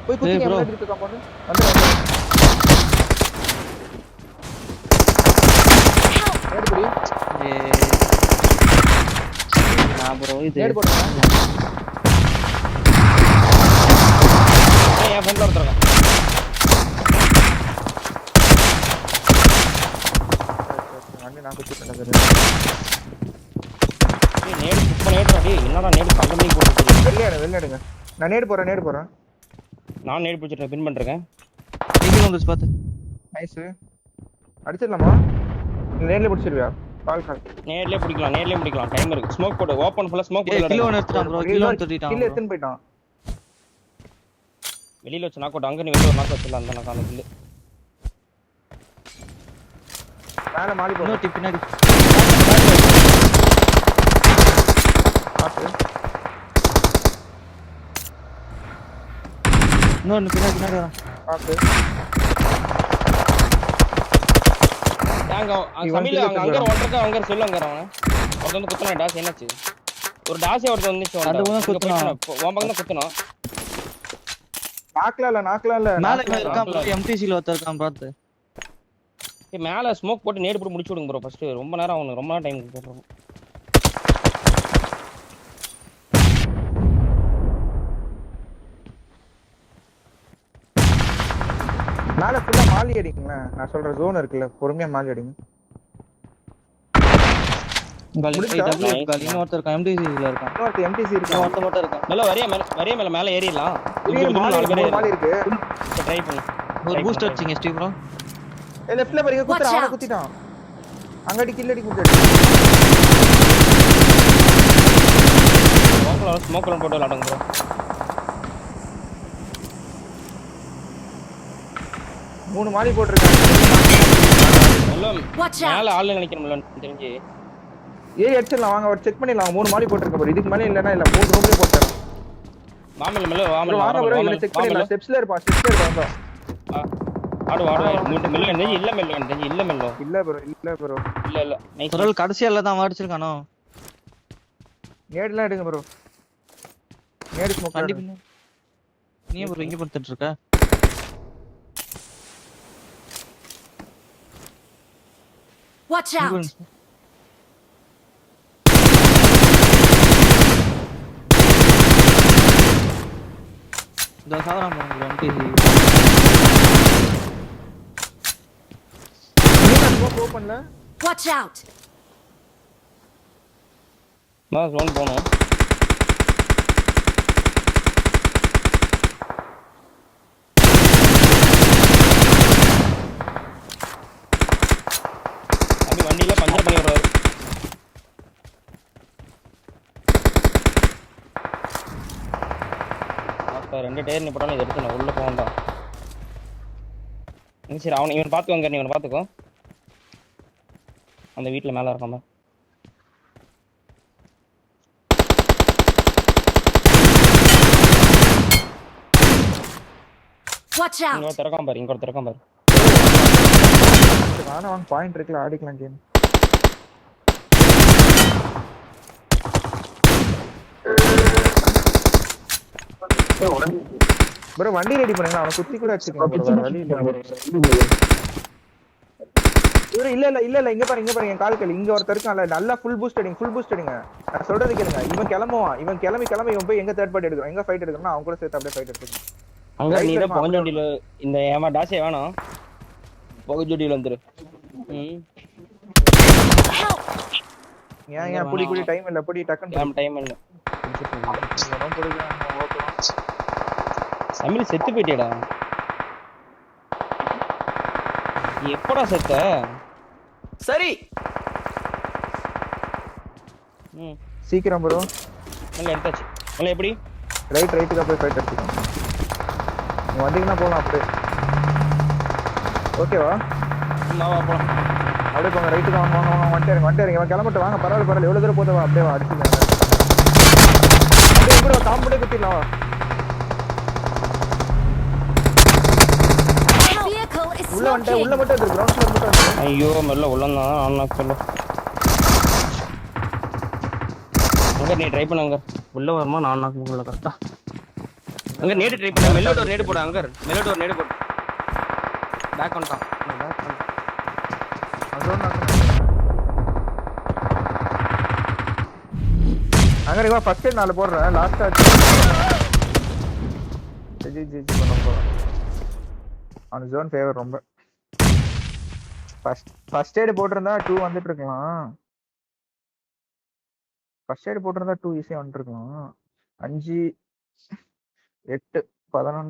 போய் குத்திங்க bro. முன்னாடி இருக்க காம்பவுண்ட் வந்து நேடு புடி நான் ப்ரோ இது நேடு போடுங்க என் ஃப்ரெண்ட்ல ஒருத்தருங்க அண்ணே நான் குத்திட்டேன் நேடு சும்மா நேடுடா டேய் என்னடா நேடு 12 மணிக்கு போட்டு வெளில எடுங்க நான் நேடு போறேன் நான் நேடு பிடிச்சிட்டு பின் பண்றேன் நீங்க வந்து பாத்து நைஸ் அடிச்சிடலாமா நேர்ல பிடிச்சிருவியா கால் நேர்லயே பிடிக்கலாம் டைம் இருக்கு ஸ்மோக் போடு ஓபன் ஃபுல்லா ஸ்மோக் போடு கிலோ எடுத்துட்டான் ப்ரோ கிலோ எடுத்துட்டான் கில் எடுத்துன்னு போய்ட்டான் வெளியில வச்சு நாக் அவுட் அங்க நீ வெளிய ஒரு நாக் வச்சிடலாம் அந்த நாக் அந்த கில் மேல மாடி போ இன்னொரு பின்னாடி பாத்து இன்னொரு பின்னாடி வரான் பாத்து அங்க சமில அங்க ஒருத்தருக்கு அங்க சொல்லுங்க அவன் ஒருத்தன் வந்து குத்துனா டாஸ் என்னாச்சு ஒரு டாஸே ஒருத்தன் வந்துச்சு அது கூட குத்துனான் உன் பக்கம் தான் குத்துனான் நாக்ல இல்ல மேல இருக்கான் ப்ரோ எம்டிசி ல ஒருத்தர் இருக்கான் பாத்து மேல ஸ்மோக் போட்டு நேடு போட்டு முடிச்சு விடுங்க ப்ரோ ஃபர்ஸ்ட் ரொம்ப நேரம் ஆகும் ரொம்ப நேரம் டைம் போடுறோம் மேல ஃபுல்லா மாலி அடிங்க நான் சொல்ற ஜோன் இருக்குல பொறுமையா மாலி அடிங்க இன்னொருத்தர் இருக்கான் எம்டிசி ல இருக்கான் இன்னொரு எம்டிசி இருக்கு ஒருத்தர் மட்டும் இருக்கான் மேல வரைய மேல ஏறிடலாம் மாலி இருக்கு ட்ரை பண்ணு ஒரு பூஸ்ட் அடிச்சிங்க ஸ்டீவ் ப்ரோ லெஃப்ட்ல பாருங்க குத்துறான் குத்திட்டான் அங்கடி கில் அடி குத்திட்டான் ஸ்மோக் போட்டு விளையாடுங்க ப்ரோ மூணு மாலி போட்டுருக்காங்க மேல ஆளு நினைக்கிறோம்ல தெரிஞ்சு ஏய் அடிச்சிடலாம் வாங்க ஒரு செக் பண்ணிடலாம் மூணு மாலி போட்டுருக்க ப்ரோ இதுக்கு மேல இல்லனா இல்ல மூணு ரூம்லயே போட்டாரு மாமல மேல வாங்க ப்ரோ இவனை செக் பண்ணிடலாம் ஸ்டெப்ஸ்ல இருப்பா ஆடு மெல்ல நெஞ்சு இல்ல மெல்ல நெஞ்சு இல்ல மெல்ல இல்ல ப்ரோ இல்ல நைஸ் குரல் கடைசியால தான் அடிச்சிருக்கானோ நேடுலாம் எடுங்க ப்ரோ நேடு ஸ்மோக் கண்டிப்பா நீ ப்ரோ இங்க படுத்துட்டு இருக்க Watch out! The Savaram MTC. ஓபன்ல Watch out! நான் ஜோன் போணும் அபி வண்டியில பஞ்சர் பண்ணி விடுறாரு ரெண்டு டயர் நீ போட்டாலும் இதை எடுத்து நான் உள்ள போகண்டா சரி இவன் பார்த்துக்கோங்க நீ இவனை பார்த்துக்கோ அந்த வீட்டில் மேலே இருக்காம Watch out! இங்க திறக்காம பாரு இங்க திறக்காம பாரு நானும் அவன் பாயிண்ட் இருக்குல ஆடிக்கலாம் கேம் ப்ரோ வண்டி ரெடி பண்ணுங்க அவனை குத்தி கூட அடிச்சுக்கலாம் ப்ரோ வழி இல்ல இங்க பாருங்க என் கால் இங்க ஒருத்தர் இருக்கான்ல நல்லா ஃபுல் பூஸ்ட் அடிங்க நான் சொல்றது கேளுங்க இவன் கிளம்பி இவன் போய் எங்க தேர்ட் பார்ட்டி எடுக்கணும் எங்க ஃபைட் எடுக்கணும் அவன் கூட சேர்த்து அப்படியே ஃபைட் எடுக்கணும் அங்க நீ தான் புகஞ்சோண்டில இந்த ஏமா டாஸே வேணாம் புகஞ்சோண்டில வந்துரு ஏன் புடி டைம் இல்ல புடி டக்கன் டைம் இல்ல சமில் செத்து போயிட்டேடா எப்படா செத்த சரி சீக்கிரம் ப்ரோ நல்லா எடுத்தாச்சு நல்லா எப்படி ரைட்டுக்கு போய் ஃபைட் எடுத்துக்கலாம் நீங்க வந்தீங்கன்னா போலாம் அப்படியே ஓகேவா வா போலாம் அப்படியே போங்க ரைட்டுக்கு வாங்க வந்துட்டேன் இவன் கிளம்பிட்டு வாங்க பரவாயில்ல எவ்வளவு தூரம் போதவா அப்படியே அடிச்சுக்கலாம் அப்படியே கூட காம்பவுண்டே குத்திடலாம் உள்ள மட்டும் இருக்கு கிரவுண்ட் ஃப்ளோர் மட்டும் இருக்கு ஐயோ மெல்ல உள்ளன்னா ஆனா சொல்ல அங்க நீ ட்ரை பண்ணுங்க உள்ள வரமா நான் நாக்கு உள்ள கரெக்ட்டா அங்க நேடு ட்ரை பண்ண மெல்லோட் ஒரு நேடு போடு அங்க மெல்லோட் ஒரு நேடு போடு பேக் வந்துட்டான் அங்க வா ஃபர்ஸ்ட் 4 போடுறேன் லாஸ்டா ஜி ஜி பண்ண போறேன் ஆன் ஜோன் ஃபேவர் ரொம்ப ஃபர்ஸ்ட் எய்ட் போட்டிருந்தா 2 வந்துட்டு இருக்கலாம் ஃபர்ஸ்ட் எய்ட் போட்டிருந்தா 2 ஈஸியா வந்துட்டு இருக்கலாம் 5 8 11